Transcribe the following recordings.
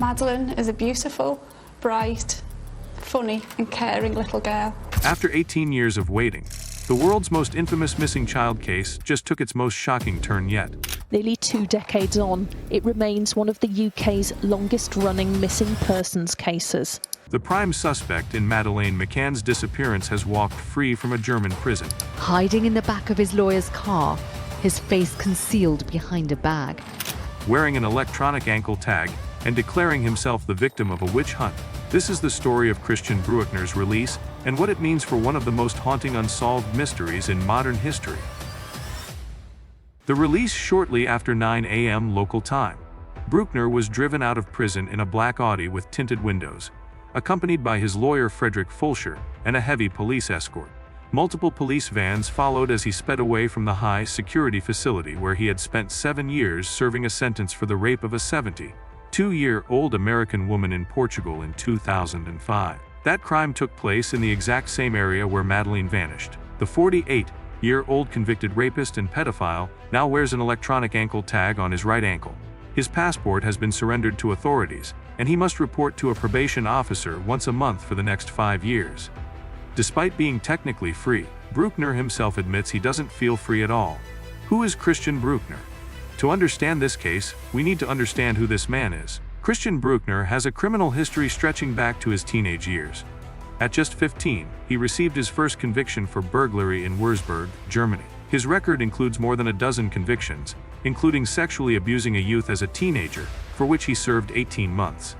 Madeleine is a beautiful, bright, funny and caring little girl. After 18 years of waiting, the world's most infamous missing child case just took its most shocking turn yet. Nearly 2 decades on, it remains one of the UK's longest-running missing persons cases. The prime suspect in Madeleine McCann's disappearance has walked free from a German prison. Hiding in the back of his lawyer's car, his face concealed behind a bag. Wearing an electronic ankle tag and declaring himself the victim of a witch hunt. This is the story of Christian Brueckner's release and what it means for one of the most haunting unsolved mysteries in modern history. The release shortly after 9 a.m. local time. Brueckner was driven out of prison in a black Audi with tinted windows, accompanied by his lawyer Frederick Fulcher and a heavy police escort. Multiple police vans followed as he sped away from the high-security facility where he had spent 7 years serving a sentence for the rape of a 72-year-old American woman in Portugal in 2005. That crime took place in the exact same area where Madeleine vanished. The 48-year-old convicted rapist and pedophile now wears an electronic ankle tag on his right ankle. His passport has been surrendered to authorities, and he must report to a probation officer once a month for the next 5 years. Despite being technically free, Brueckner himself admits he doesn't feel free at all. Who is Christian Brueckner? To understand this case, we need to understand who this man is. Christian Brueckner has a criminal history stretching back to his teenage years. At just 15, he received his first conviction for burglary in Würzburg, Germany. His record includes more than a dozen convictions, including sexually abusing a youth as a teenager, for which he served 18 months.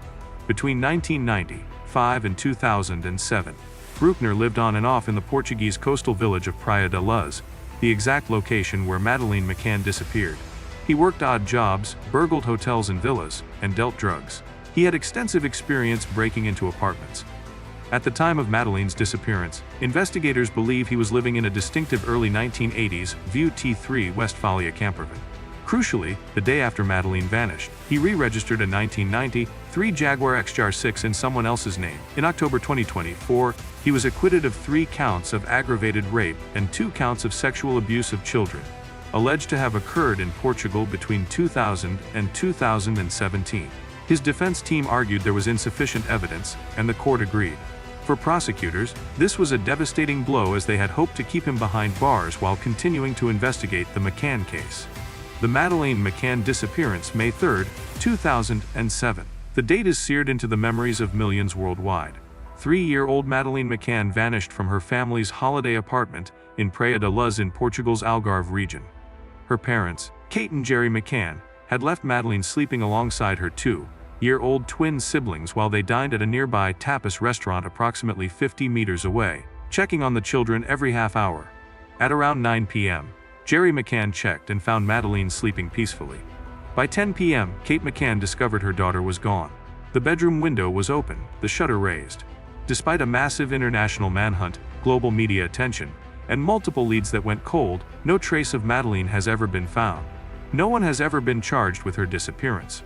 Between 1995 and 2007, Brueckner lived on and off in the Portuguese coastal village of Praia da Luz, the exact location where Madeleine McCann disappeared. He worked odd jobs, burgled hotels and villas, and dealt drugs. He had extensive experience breaking into apartments. At the time of Madeleine's disappearance, investigators believe he was living in a distinctive early 1980s Vue T3 Westphalia campervan. Crucially, the day after Madeleine vanished, he re-registered a 1993 Jaguar XJR6 in someone else's name. In October 2024, he was acquitted of 3 counts of aggravated rape and 2 counts of sexual abuse of children, alleged to have occurred in Portugal between 2000 and 2017. His defense team argued there was insufficient evidence, and the court agreed. For prosecutors, this was a devastating blow as they had hoped to keep him behind bars while continuing to investigate the McCann case. The Madeleine McCann disappearance, May 3, 2007. The date is seared into the memories of millions worldwide. 3-year-old Madeleine McCann vanished from her family's holiday apartment in Praia da Luz in Portugal's Algarve region. Her parents, Kate and Jerry McCann, had left Madeleine sleeping alongside her 2-year-old twin siblings while they dined at a nearby tapas restaurant approximately 50 meters away, checking on the children every half hour. At around 9 p.m., Jerry McCann checked and found Madeleine sleeping peacefully. By 10 p.m., Kate McCann discovered her daughter was gone. The bedroom window was open, the shutter raised. Despite a massive international manhunt, global media attention, and multiple leads that went cold, no trace of Madeleine has ever been found. No one has ever been charged with her disappearance.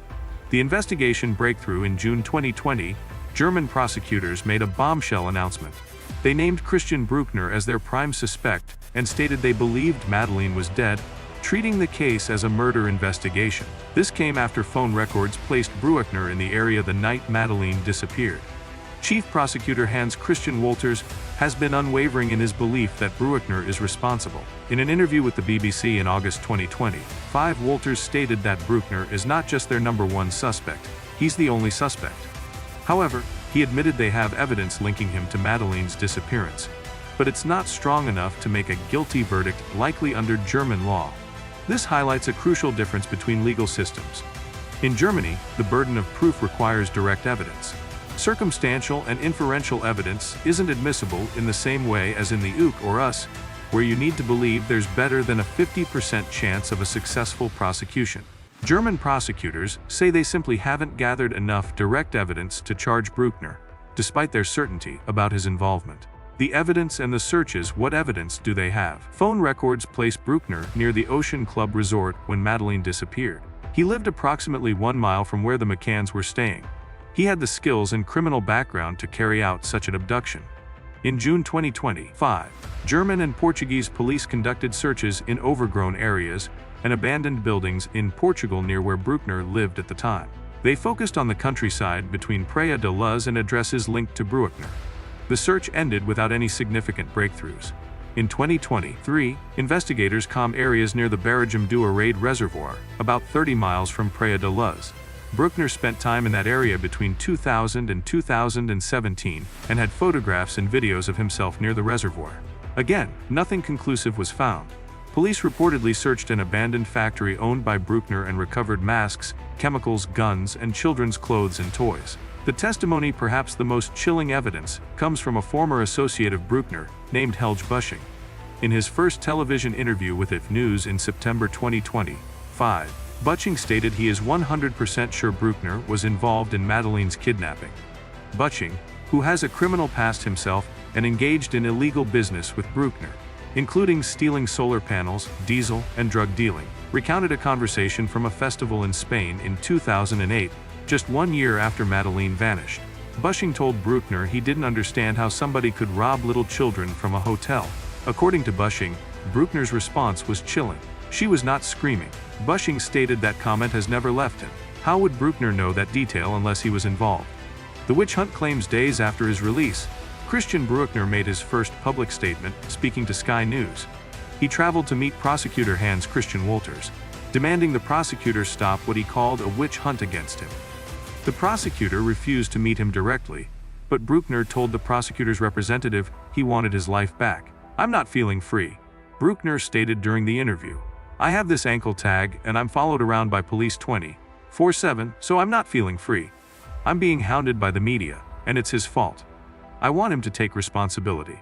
The investigation breakthrough in June 2020, German prosecutors made a bombshell announcement. They named Christian Brueckner as their prime suspect and stated they believed Madeleine was dead, treating the case as a murder investigation. This came after phone records placed Brueckner in the area the night Madeleine disappeared. Chief Prosecutor Hans Christian Wolters has been unwavering in his belief that Brueckner is responsible. In an interview with the BBC in August 2020, Wolters stated that Brueckner is not just their #1 suspect, he's the only suspect. However, he admitted they have evidence linking him to Madeleine's disappearance, but it's not strong enough to make a guilty verdict likely under German law. This highlights a crucial difference between legal systems. In Germany, the burden of proof requires direct evidence. Circumstantial and inferential evidence isn't admissible in the same way as in the UK or US, where you need to believe there's better than a 50% chance of a successful prosecution. German prosecutors say they simply haven't gathered enough direct evidence to charge Brueckner, despite their certainty about his involvement. The evidence and the searches, what evidence do they have? Phone records place Brueckner near the Ocean Club Resort when Madeleine disappeared. He lived approximately 1 mile from where the McCanns were staying. He had the skills and criminal background to carry out such an abduction. In June 2025, German and Portuguese police conducted searches in overgrown areas and abandoned buildings in Portugal near where Brueckner lived at the time. They focused on the countryside between Praia de Luz and addresses linked to Brueckner. The search ended without any significant breakthroughs. In 2023, investigators combed areas near the Barragem do Arade Reservoir, about 30 miles from Praia de Luz. Brueckner spent time in that area between 2000 and 2017 and had photographs and videos of himself near the reservoir. Again, nothing conclusive was found. Police reportedly searched an abandoned factory owned by Brueckner and recovered masks, chemicals, guns, and children's clothes and toys. The testimony, perhaps the most chilling evidence, comes from a former associate of Brueckner, named Helge Busching. In his first television interview with IF News in September 2025, Busching stated he is 100% sure Brueckner was involved in Madeleine's kidnapping. Busching, who has a criminal past himself and engaged in illegal business with Brueckner, including stealing solar panels, diesel, and drug dealing, recounted a conversation from a festival in Spain in 2008, just 1 year after Madeleine vanished. Busching told Brueckner he didn't understand how somebody could rob little children from a hotel. According to Busching, Brueckner's response was chilling. She was not screaming. Busching stated that comment has never left him. How would Brueckner know that detail unless he was involved? The witch hunt claims days after his release, Christian Brueckner made his first public statement, speaking to Sky News. He traveled to meet prosecutor Hans Christian Wolters, demanding the prosecutor stop what he called a witch hunt against him. The prosecutor refused to meet him directly, but Brueckner told the prosecutor's representative he wanted his life back. "I'm not feeling free," Brueckner stated during the interview. "I have this ankle tag and I'm followed around by police 24/7, so I'm not feeling free. I'm being hounded by the media, and it's his fault. I want him to take responsibility."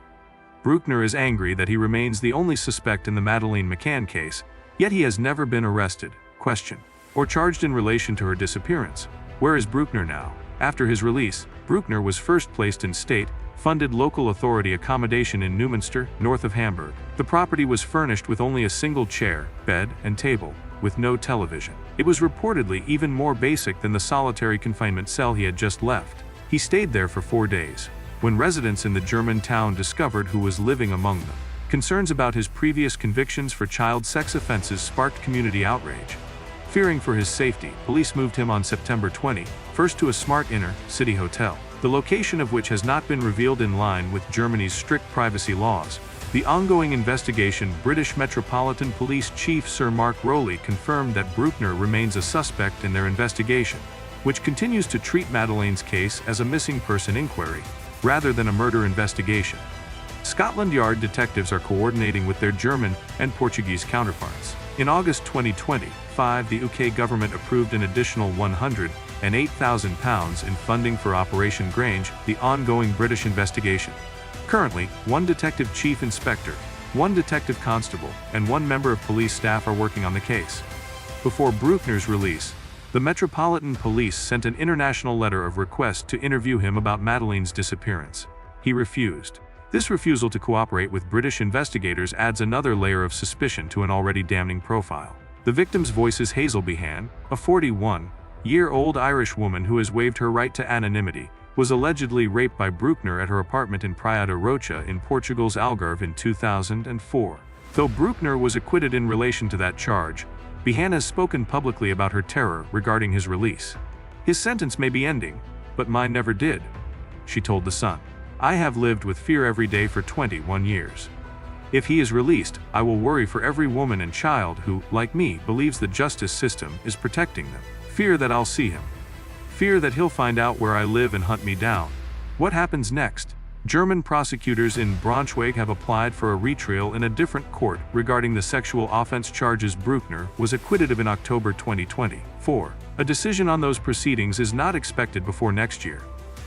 Brueckner is angry that he remains the only suspect in the Madeleine McCann case, yet he has never been arrested, questioned, or charged in relation to her disappearance. Where is Brueckner now? After his release, Brueckner was first placed in state-funded local authority accommodation in Neumünster, north of Hamburg. The property was furnished with only a single chair, bed, and table, with no television. It was reportedly even more basic than the solitary confinement cell he had just left. He stayed there for 4 days. When residents in the German town discovered who was living among them, concerns about his previous convictions for child sex offenses sparked community outrage. Fearing for his safety, police moved him on September 21st to a smart inner-city hotel, the location of which has not been revealed in line with Germany's strict privacy laws. The ongoing investigation, British Metropolitan Police Chief Sir Mark Rowley confirmed that Brueckner remains a suspect in their investigation, which continues to treat Madeleine's case as a missing person inquiry, rather than a murder investigation. Scotland Yard detectives are coordinating with their German and Portuguese counterparts. In August 2025, the UK government approved an additional £108,000 in funding for Operation Grange, the ongoing British investigation. Currently, 1 detective chief inspector, 1 detective constable, and 1 member of police staff are working on the case. Before Brueckner's release, the Metropolitan Police sent an international letter of request to interview him about Madeleine's disappearance. He refused. This refusal to cooperate with British investigators adds another layer of suspicion to an already damning profile. The victim's voice is Hazel Behan, a 41-year-old Irish woman who has waived her right to anonymity, was allegedly raped by Brueckner at her apartment in Praia da Rocha in Portugal's Algarve in 2004. Though Brueckner was acquitted in relation to that charge, Behan has spoken publicly about her terror regarding his release. "His sentence may be ending, but mine never did," she told The Sun. "I have lived with fear every day for 21 years. If he is released, I will worry for every woman and child who, like me, believes the justice system is protecting them. Fear that I'll see him. Fear that he'll find out where I live and hunt me down." What happens next? German prosecutors in Braunschweig have applied for a retrial in a different court regarding the sexual offense charges Brueckner was acquitted of in October 2024. A decision on those proceedings is not expected before next year.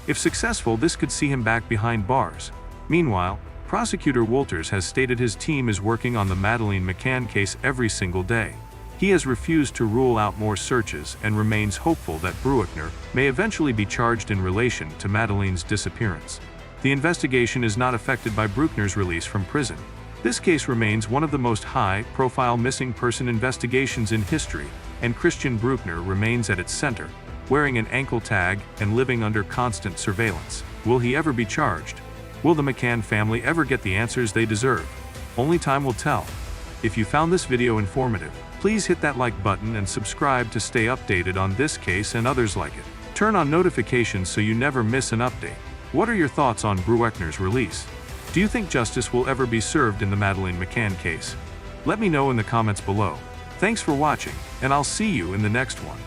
If successful, this could see him back behind bars. Meanwhile, prosecutor Wolters has stated his team is working on the Madeleine McCann case every single day. He has refused to rule out more searches and remains hopeful that Brueckner may eventually be charged in relation to Madeleine's disappearance. The investigation is not affected by Brueckner's release from prison. This case remains one of the most high-profile missing person investigations in history, and Christian Brueckner remains at its center, wearing an ankle tag and living under constant surveillance. Will he ever be charged? Will the McCann family ever get the answers they deserve? Only time will tell. If you found this video informative, Please hit that like button and subscribe to stay updated on this case and others like it. Turn on notifications so you never miss an update. What are your thoughts on Brueckner's release? Do you think justice will ever be served in the Madeleine McCann case? Let me know in the comments below. Thanks for watching, and I'll see you in the next one.